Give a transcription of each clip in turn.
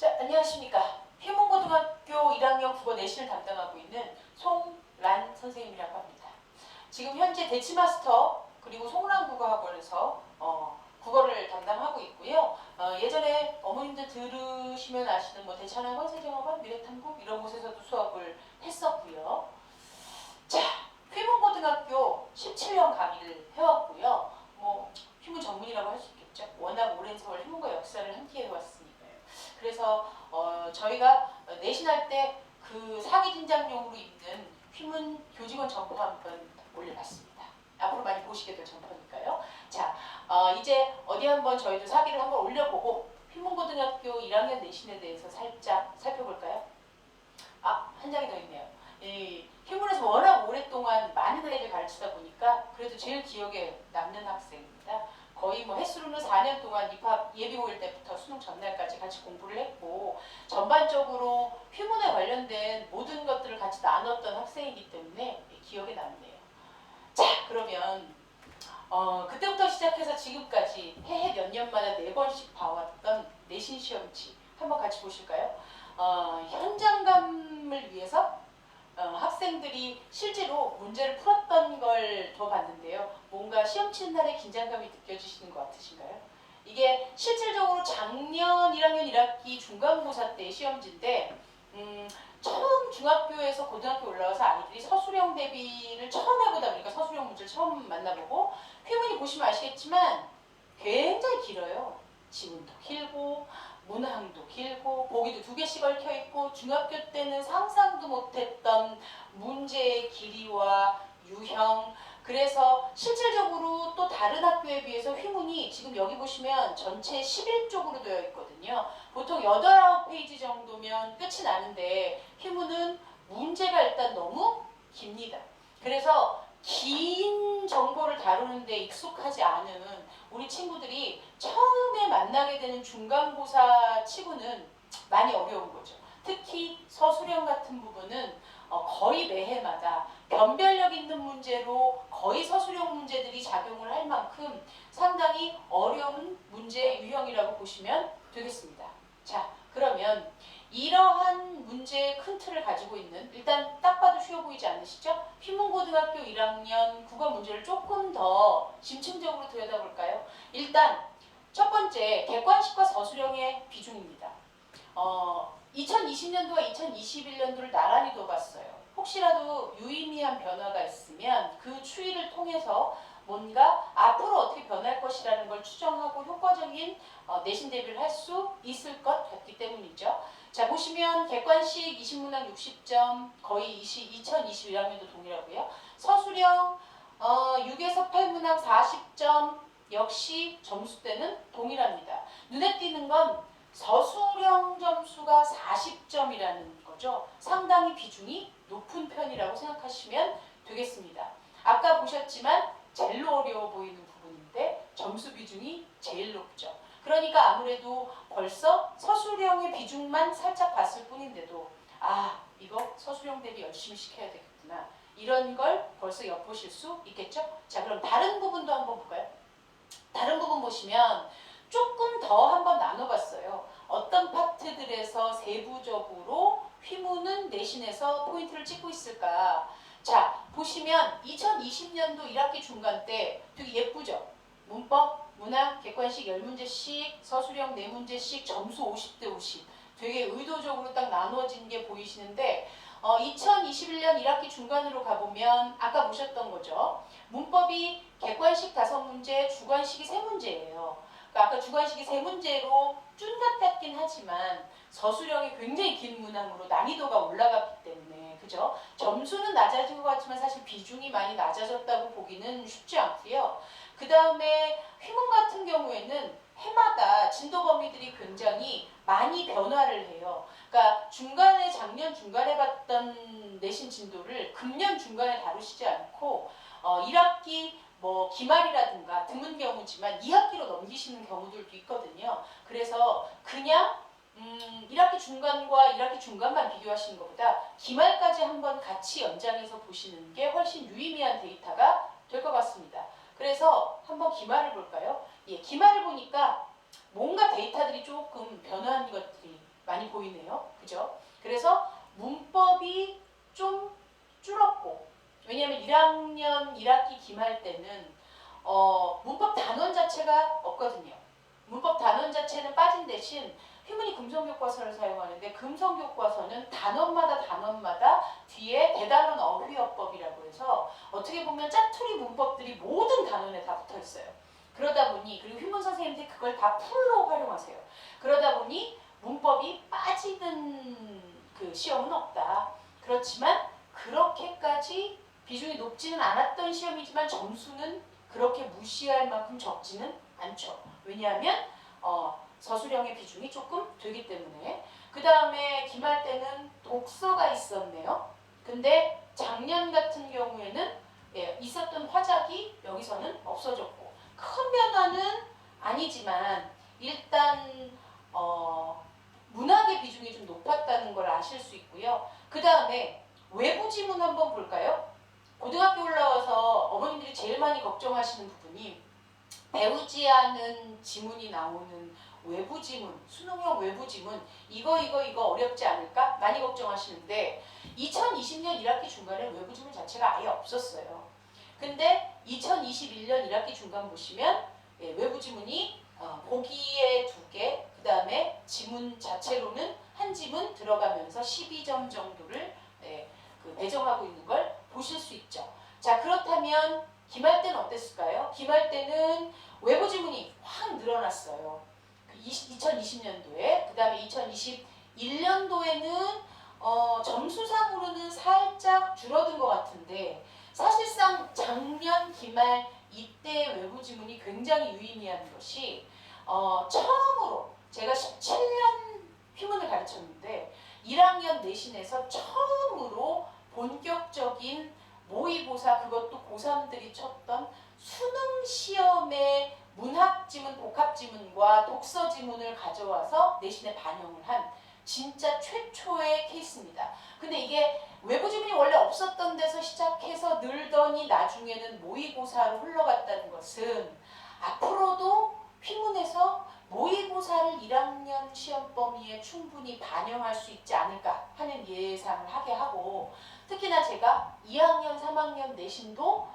자, 안녕하십니까. 휘문고등학교 1학년 국어 내신을 담당하고 있는 송란 선생님이라고 합니다. 지금 현재 대치마스터 그리고 송란국어학원에서 국어를 담당하고 있고요. 예전에 어머님들 들으시면 아시는 뭐 대천학원, 세종학원, 미래탐구 이런 곳에서도 수업을 했었고요. 자, 휘문고등학교 17년 강의를 해왔고요. 뭐 휘문 전문이라고 할 수 있겠죠. 워낙 오랜 세월 휘문과 역사를 함께 해왔으니까요. 그래서 저희가 내신할 때 그 사기 진작용으로 입는 휘문 교직원 점포 한번 올려봤습니다. 앞으로 많이 보시게 될 점포니까요. 자, 이제 어디 한번 저희도 사기를 한번 올려보고 휘문고등학교 1학년 내신에 대해서 살짝 살펴볼까요? 한 장이 더 있네요. 이 휘문에서 워낙 오랫동안 많은 아이들 가르치다 보니까 그래도 제일 기억에 남는 학생입니다. 거의 뭐 횟수로는 4년 동안 입학 예비 5일 때부터 수능 전날까지 같이 공부를 했고 전반적으로 휘문에 관련된 모든 것들을 같이 나눴던 학생이기 때문에 기억에 남네요. 자, 그러면 그때부터 시작해서 지금까지 해해 몇 년마다 4번씩 봐왔던 내신 시험지 한번 같이 보실까요? 현장감을 위해서 학생들이 실제로 문제를 풀었던 걸 더 봤는데요. 뭔가 시험 치는 날의 긴장감이 느껴지시는 것 같으신가요? 이게 실질적으로 작년 1학년 1학기 중간고사 때 시험지인데 처음 중학교에서 고등학교 올라와서 아이들이 서술형 대비를 처음 해보다 보니까 서술형 문제를 처음 만나보고 휘문이 보시면 아시겠지만 굉장히 길어요. 지문도 길고 문항도 길고 보기도 2개씩 얽혀있고 중학교 때는 상상도 못했던 문제의 길이와 유형, 그래서 실질적으로 또 다른 학교에 비해서 휘문이 지금 여기 보시면 전체 11쪽으로 되어 있거든요. 보통 8, 9페이지 정도면 끝이 나는데 휘문은 문제가 일단 너무 깁니다. 그래서 긴 정보를 다루는데 익숙하지 않은 우리 친구들이 처음에 만나게 되는 중간고사 치고는 많이 어려운 거죠. 특히 서술형 같은 부분은 거의 매해마다 변별력 있는 문제로 거의 서술형 문제들이 작용을 할 만큼 상당히 어려운 문제 유형이라고 보시면 되겠습니다. 자, 그러면 이러한 문제의 큰 틀을 가지고 있는, 일단 딱 봐도 쉬워 보이지 않으시죠? 휘문고등학교 1학년 국어 문제를 조금 더 심층적으로 들여다볼까요? 일단 첫 번째, 객관식과 서술형의 비중입니다. 2020년도와 2021년도를 나란히 둬봤어요. 혹시라도 유의미한 변화가 있으면 그 추이를 통해서 뭔가 앞으로 어떻게 변할 것이라는 걸 추정하고 효과적인 내신 대비를 할 수 있을 것 같기 때문이죠. 자, 보시면 객관식 20문항 60점, 거의 2021학년도 동일하고요. 서술형 6에서 8문항 40점, 역시 점수대는 동일합니다. 눈에 띄는 건 서술형 점수가 40점이라는 거죠. 상당히 비중이 높은 편이라고 생각하시면 되겠습니다. 아까 보셨지만 제일 어려워 보이는 부분인데 점수 비중이 제일 높죠. 그러니까 아무래도 벌써 서술형의 비중만 살짝 봤을 뿐인데도 이거 서술형 대비 열심히 시켜야 되겠구나. 이런 걸 벌써 엿보실 수 있겠죠? 자, 그럼 다른 부분도 한번 볼까요? 다른 부분 보시면 조금 더 한번 나눠봤어요. 어떤 파트들에서 세부적으로 휘문은 내신에서 포인트를 찍고 있을까? 자, 보시면 2020년도 1학기 중간 때 되게 예쁘죠? 문법, 문학, 객관식 10문제씩, 서술형 4문제씩, 점수 50대 50. 되게 의도적으로 딱 나눠진 게 보이시는데 2021년 1학기 중간으로 가보면 아까 보셨던 거죠. 문법이 객관식 5문제, 주관식이 3문제예요. 그러니까 아까 주관식이 3문제로 쭌같았긴 하지만 서술형이 굉장히 긴 문항으로 난이도가 올라갔기 때문에 그죠? 점수는 낮아진 것 같지만 사실 비중이 많이 낮아졌다고 보기는 쉽지 않고요. 그 다음에 휘문 같은 경우에는 해마다 진도 범위들이 굉장히 많이 변화를 해요. 그러니까 중간에 작년 중간에 봤던 내신 진도를 금년 중간에 다루시지 않고 1학기 뭐 기말이라든가 드문 경우지만 2학기로 넘기시는 경우들도 있거든요. 그래서 그냥 1학기 중간과 1학기 중간만 비교하시는 것보다 기말까지 한번 같이 연장해서 보시는 게 훨씬 유의미한 데이터가 될 것 같습니다. 그래서 한번 기말을 볼까요? 예, 기말을 보니까 뭔가 데이터들이 조금 변화한 것들이 많이 많이 보이네요. 그죠? 그래서 문법이 좀 줄었고, 왜냐하면 1학년 1학기 기말 때는 문법 단원 자체가 없거든요. 문법 단원 자체는 빠진 대신 휘문이 금성교과서를 사용하는데 금성교과서는 단원마다 뒤에 대단원 어휘어법이라고 해서 어떻게 보면 짜투리 문법들이 모든 단원에 다 붙어 있어요. 그러다 보니 그리고 휘문 선생님들이 그걸 다 풀로 활용하세요. 그러다 보니 문법이 빠지는 그 시험은 없다. 그렇지만 그렇게까지 비중이 높지는 않았던 시험이지만 점수는 그렇게 무시할 만큼 적지는 않죠. 왜냐하면 서술형의 비중이 조금 되기 때문에. 그 다음에 기말 때는 독서가 있었네요. 근데 작년 같은 경우에는 있었던 화작이 여기서는 없어졌고, 큰 변화는 아니지만 일단 문학의 비중이 좀 높았다는 걸 아실 수 있고요. 그 다음에 외부 지문 한번 볼까요? 고등학교 올라와서 어머님들이 제일 많이 걱정하시는 부분이 배우지 않은 지문이 나오는 외부 지문, 수능형 외부 지문, 이거 어렵지 않을까? 많이 걱정하시는데 2020년 1학기 중간에 외부 지문 자체가 아예 없었어요. 근데 2021년 1학기 중간 보시면 외부 지문이 보기에 2개, 그 다음에 지문 자체로는 한 지문 들어가면서 12점 정도를 배정하고 있는 걸 보실 수 있죠. 자, 그렇다면 기말 때는 어땠을까요? 기말 때는 외부 지문이 확 늘어났어요. 2020년도에. 그 다음에 2021년도에는 점수상으로는 살짝 줄어든 것 같은데 사실상 작년 기말 이때 외부 지문이 굉장히 유의미한 것이 처음으로 제가 17년 휘문을 가르쳤는데 1학년 내신에서 처음으로 본격적인 모의고사, 그것도 고3들이 쳤던 수능 시험의 문학지문, 복합지문과 독서지문을 가져와서 내신에 반영을 한 진짜 최초의 케이스입니다. 근데 이게 외부지문이 원래 없었던 데서 시작해서 늘더니 나중에는 모의고사로 흘러갔다는 것은 앞으로도 휘문에서 모의고사를 1학년 시험 범위에 충분히 반영할 수 있지 않을까 하는 예상을 하게 하고, 특히나 제가 2학년, 3학년 내신도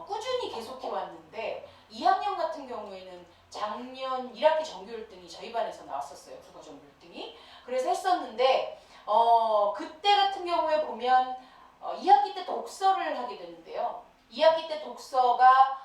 꾸준히 계속해 왔는데 2학년 같은 경우에는 작년 1학기 정규 1등이 저희 반에서 나왔었어요. 국어 정규 1등이. 그래서 했었는데 그때 같은 경우에 보면 2학기 때 독서를 하게 되는데요. 2학기 때 독서가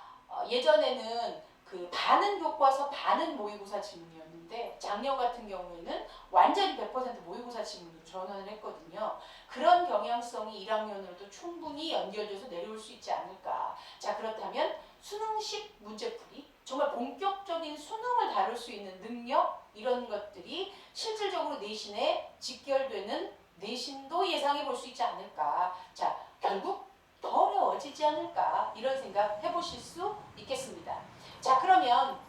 예전에는 그 반은 교과서 반은 모의고사 지문이었는데 작년 같은 경우에는 완전히 100% 모의고사 지문으로 전환을 했거든요. 그런 경향성이 1학년으로도 충분히 연결돼서 내려올 수 있지 않을까. 자, 그렇다면 수능식 문제풀이, 정말 본격적인 수능을 다룰 수 있는 능력, 이런 것들이 실질적으로 내신에 직결되는 내신도 예상해 볼 수 있지 않을까. 자, 결국 더 어려워지지 않을까, 이런 생각 해보실 수 있겠습니다. 자, 그러면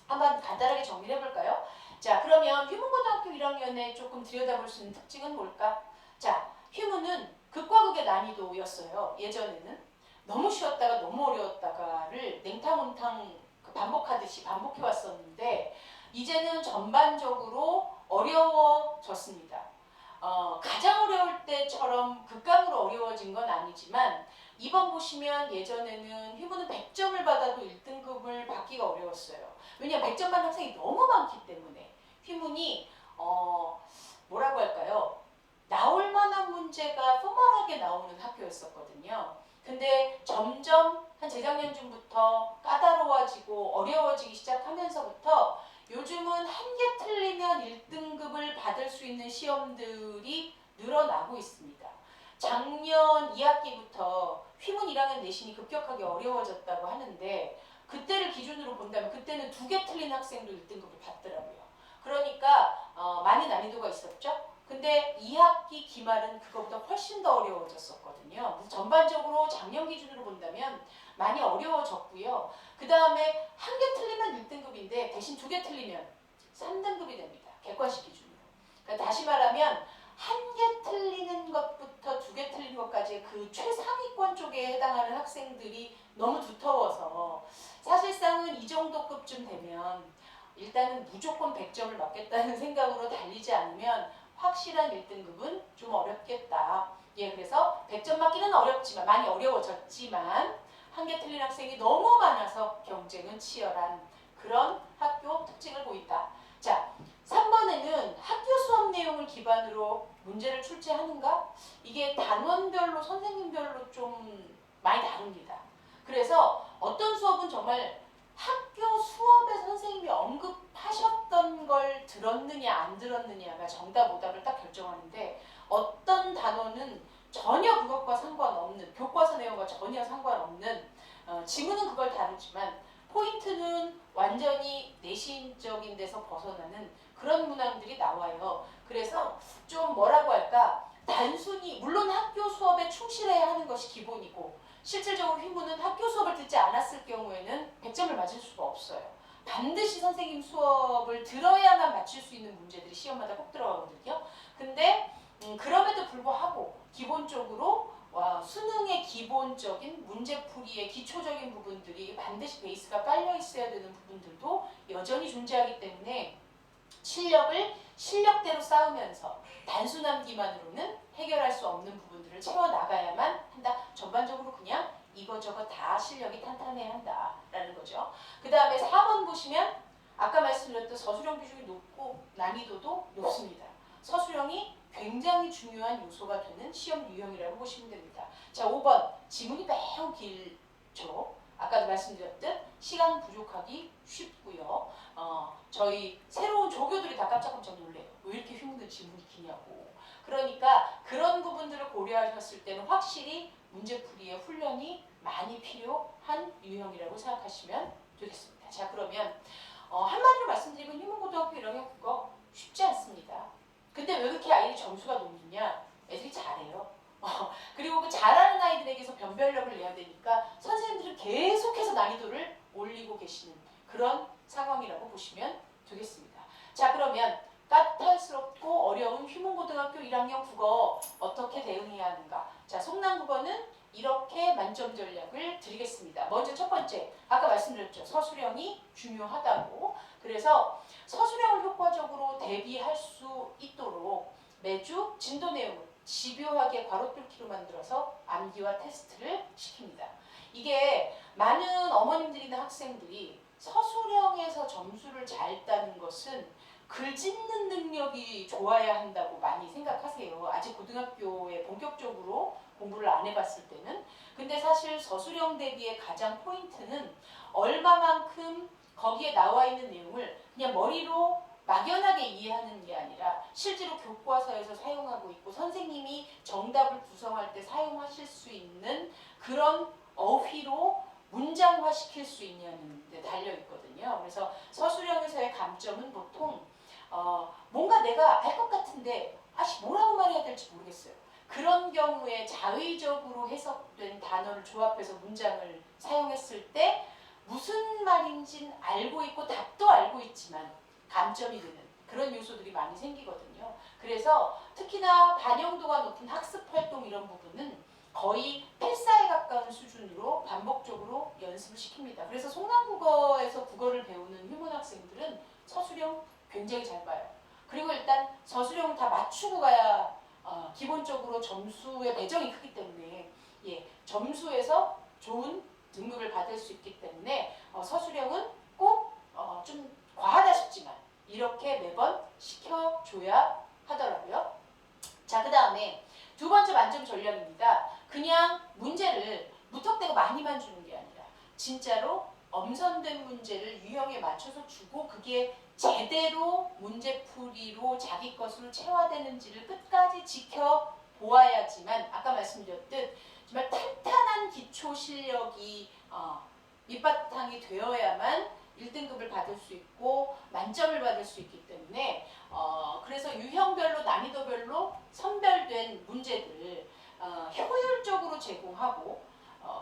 한번 간단하게 정리해 볼까요? 자, 그러면 휘문고등학교 1학년에 조금 들여다볼 수 있는 특징은 뭘까? 자, 휘문은 극과 극의 난이도였어요. 예전에는 너무 쉬웠다가 너무 어려웠다가를 냉탕온탕 반복하듯이 반복해 왔었는데 이제는 전반적으로 어려워졌습니다. 가장 어려울 때처럼 극강으로 어려워진 건 아니지만 이번 보시면 예전에는 휘문은 100점을 받아도 1등급을 받기가 어려웠어요. 왜냐하면 100점 받는 학생이 너무 많기 때문에 휘문이 뭐라고 할까요? 나올 만한 문제가 포멀하게 나오는 학교였었거든요. 근데 점점 한 재작년쯤부터 까다로워지고 어려워지기 시작하면서부터 요즘은 한 개 틀리면 1등급을 받을 수 있는 시험들이 늘어나고 있습니다. 작년 2학기부터 휘문 1학년 내신이 급격하게 어려워졌다고 하는데 그때를 기준으로 본다면 그때는 2개 틀린 학생도 1등급을 받더라고요. 그러니까 많이 난이도가 있었죠. 근데 2학기 기말은 그거보다 훨씬 더 어려워졌었거든요. 전반적으로 작년 기준으로 본다면 많이 어려워졌고요. 그 다음에 한 개 틀리면 1등급인데 대신 2개 틀리면 3등급이 됩니다. 객관식 기준으로. 그러니까 다시 말하면 한 개 틀리는 것부터 2개 틀리는 것까지 그 최상위권 쪽에 해당하는 학생들이 너무 두터워서 사실상은 이 정도 급쯤 되면 일단은 무조건 100점을 맞겠다는 생각으로 달리지 않으면 확실한 1등급은 좀 어렵겠다. 예, 그래서 100점 맞기는 어렵지만, 많이 어려워졌지만 한 개 틀린 학생이 너무 많아서 경쟁은 치열한 그런 학교 특징을 보인다. 자, 3번에는 학교 수업 내용을 기반으로 문제를 출제하는가? 이게 단원별로 선생님별로 좀 많이 다릅니다. 그래서 어떤 수업은 정말 학교 수업에 선생님이 언급하셨던 걸 들었느냐 안 들었느냐가 정답 오답을 딱 결정하는데, 어떤 단원은 전혀 그것과 상관없는, 교과서 내용과 전혀 상관없는, 지문은 그걸 다루지만 포인트는 완전히 내신적인 데서 벗어나는 그런 문항들이 나와요. 그래서 좀 뭐라고 할까, 단순히 물론 학교 수업에 충실해야 하는 것이 기본이고, 실질적으로 휘문은 학교 수업을 듣지 않았을 경우에는 100점을 맞을 수가 없어요. 반드시 선생님 수업을 들어야만 맞출 수 있는 문제들이 시험마다 꼭 들어가거든요. 근데 그럼에도 불구하고 기본적으로 수능의 기본적인 문제풀이의 기초적인 부분들이 반드시 베이스가 깔려 있어야 되는 부분들도 여전히 존재하기 때문에 실력을 실력대로 쌓으면서 단순한 기만으로는 해결할 수 없는 부분들을 채워나가야만 한다. 전반적으로 그냥 이거저거 다 실력이 탄탄해야 한다라는 거죠. 그 다음에 4번 보시면 아까 말씀드렸던 서술형 비중이 높고 난이도도 높습니다. 서술형이 굉장히 중요한 요소가 되는 시험 유형이라고 보시면 됩니다. 자, 5번 지문이 매우 길죠. 아까도 말씀드렸듯 시간 부족하기 쉽고요. 저희 새로운 조교들이 다 깜짝깜짝 놀래요. 왜 이렇게 휘문은 지문이 기냐고. 그러니까 그런 부분들을 고려하셨을 때는 확실히 문제풀이의 훈련이 많이 필요한 유형이라고 생각하시면 되겠습니다. 자, 그러면 한마디로 말씀드리면 휘문고등학교 1학년 국어 쉽지 않습니다. 근데 왜 그렇게 아이들이 점수가 높느냐? 애들이 잘해요. 그리고 그 잘하는 아이들에게서 변별력을 내야 되니까 선생님들은 계속해서 난이도를 올리고 계시는 그런 상황이라고 보시면 되겠습니다. 자, 그러면 까탈스럽고 어려운 휘문고등학교 1학년 국어 어떻게 대응해야 하는가? 자, 속남국어는 이렇게 만점 전략을 드리겠습니다. 먼저 첫 번째, 아까 말씀드렸죠. 서술형이 중요하다고. 그래서 서술형을 효과적으로 대비할 수 있도록 매주 진도 내용을 집요하게 괄호 뚫기로 만들어서 암기와 테스트를 시킵니다. 이게 많은 어머님들이나 학생들이 서술형에서 점수를 잘 따는 것은 글 짓는 능력이 좋아야 한다고 많이 생각하세요. 아직 고등학교에 본격적으로 공부를 안 해봤을 때는. 근데 사실 서술형 대비의 가장 포인트는 얼마만큼 거기에 나와 있는 내용을 그냥 머리로 막연하게 이해하는 게 아니라 실제로 교과서에서 사용하고 있고 선생님이 정답을 구성할 때 사용하실 수 있는 그런 어휘로 문장화 시킬 수 있냐는 데 달려 있거든요. 그래서 서술형에서의 감점은 보통 뭔가 내가 알 것 같은데 뭐라고 말해야 될지 모르겠어요. 그런 경우에 자의적으로 해석된 단어를 조합해서 문장을 사용했을 때 무슨 말인지는 알고 있고 답도 알고 있지만 감점이 되는 그런 요소들이 많이 생기거든요. 그래서 특히나 반영도가 높은 학습활동 이런 부분은 거의 필사에 가까운 수준으로 반복적으로 연습을 시킵니다. 그래서 속남국어에서 국어를 배우는 휴문 학생들은 서술형 굉장히 잘 봐요. 그리고 일단 서술형을 다 맞추고 가야 기본적으로 점수의 배정이 크기 때문에 점수에서 좋은 등급을 받을 수 있기 때문에 서술형은 꼭 좀 과하다 싶지만 이렇게 매번 시켜줘야 하더라고요. 자, 그 다음에 두 번째 만점 전략입니다. 그냥 문제를 무턱대고 많이만 주는 게 아니라 진짜로 엄선된 문제를 유형에 맞춰서 주고 그게 제대로 문제풀이로 자기 것으로 체화되는지를 끝까지 지켜보아야지만 아까 말씀드렸듯 정말 탄탄한 기초 실력이 밑바탕이 되어야만 1등급을 받을 수 있고 만점을 받을 수 있기 때문에 그래서 유형별로 난이도별로 선별된 문제들을 효율적으로 제공하고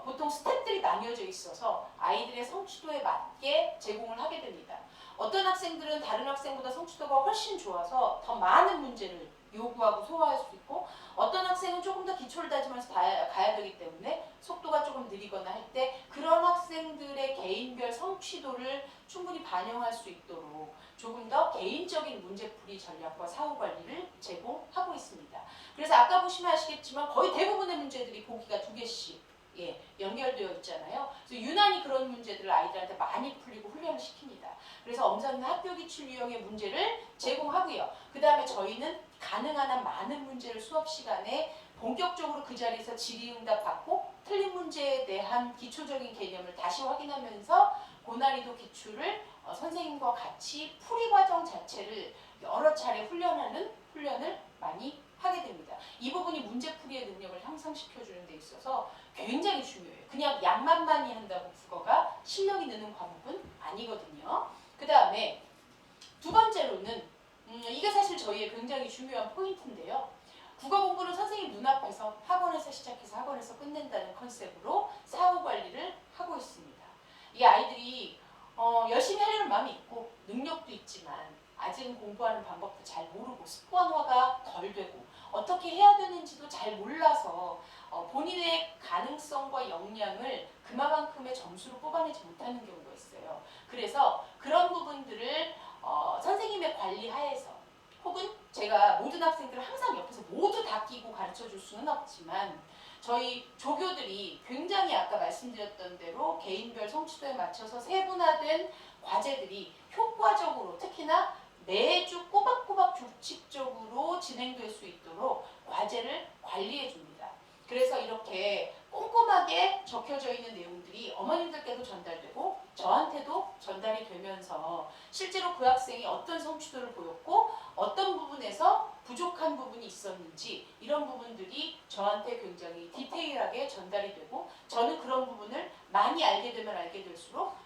보통 스텝들이 나뉘어져 있어서 아이들의 성취도에 맞게 제공을 하게 됩니다. 어떤 학생들은 다른 학생보다 성취도가 훨씬 좋아서 더 많은 문제를 요구하고 소화할 수 있고 어떤 학생은 조금 더 기초를 다지면서 가야 되기 때문에 속도가 조금 느리거나 할 때 그런 학생들의 개인별 성취 성취도를 충분히 반영할 수 있도록 조금 더 개인적인 문제풀이 전략과 사후 관리를 제공하고 있습니다. 그래서 아까 보시면 아시겠지만 거의 대부분의 문제들이 보기가 2개씩 연결되어 있잖아요. 그래서 유난히 그런 문제들을 아이들한테 많이 풀리고 훈련을 시킵니다. 그래서 엄선인 학교 기출 유형의 문제를 제공하고요. 그 다음에 저희는 가능한 한 많은 문제를 수업 시간에 본격적으로 그 자리에서 질의응답 받고 틀린 문제에 대한 기초적인 개념을 다시 확인하면서 고난이도 기출을 선생님과 같이 풀이 과정 자체를 여러 차례 훈련을 많이 하게 됩니다. 이 부분이 문제풀이의 능력을 향상시켜주는 데 있어서 굉장히 중요해요. 그냥 양만 많이 한다고 국어가 실력이 느는 과목은 아니거든요. 그 다음에 두 번째로는 이게 사실 저희의 굉장히 중요한 포인트인데요. 국어 공부는 선생님 눈앞에서 학원에서 시작해서 학원에서 끝낸다는 컨셉으로 사후 관리를 하고 있습니다. 이 아이들이 열심히 하려는 마음이 있고 능력도 있지만 아직은 공부하는 방법도 잘 모르고 습관화가 덜 되고 어떻게 해야 되는지도 잘 몰라서 본인의 가능성과 역량을 그만큼의 점수로 뽑아내지 못하는 경우가 있어요. 그래서 그런 부분들을 선생님의 관리 하에서 혹은 제가 모든 학생들을 항상 옆에서 모두 다 끼고 가르쳐 줄 수는 없지만 저희 조교들이 굉장히 아까 말씀드렸던 대로 개인별 성취도에 맞춰서 세분화된 과제들이 효과적으로 특히나 매주 꼬박꼬박 규칙적으로 진행될 수 있도록 과제를 관리해 줍니다. 그래서 이렇게 꼼꼼하게 적혀져 있는 내용들이 어머님들께도 전달되고 저한테도 전달이 되면서 실제로 그 학생이 어떤 성취도를 보였고 어떤 부분에서 부족한 부분이 있었는지 이런 부분들이 저한테 굉장히 디테일하게 전달이 되고 저는 그런 부분을 많이 알게 되면 알게 될수록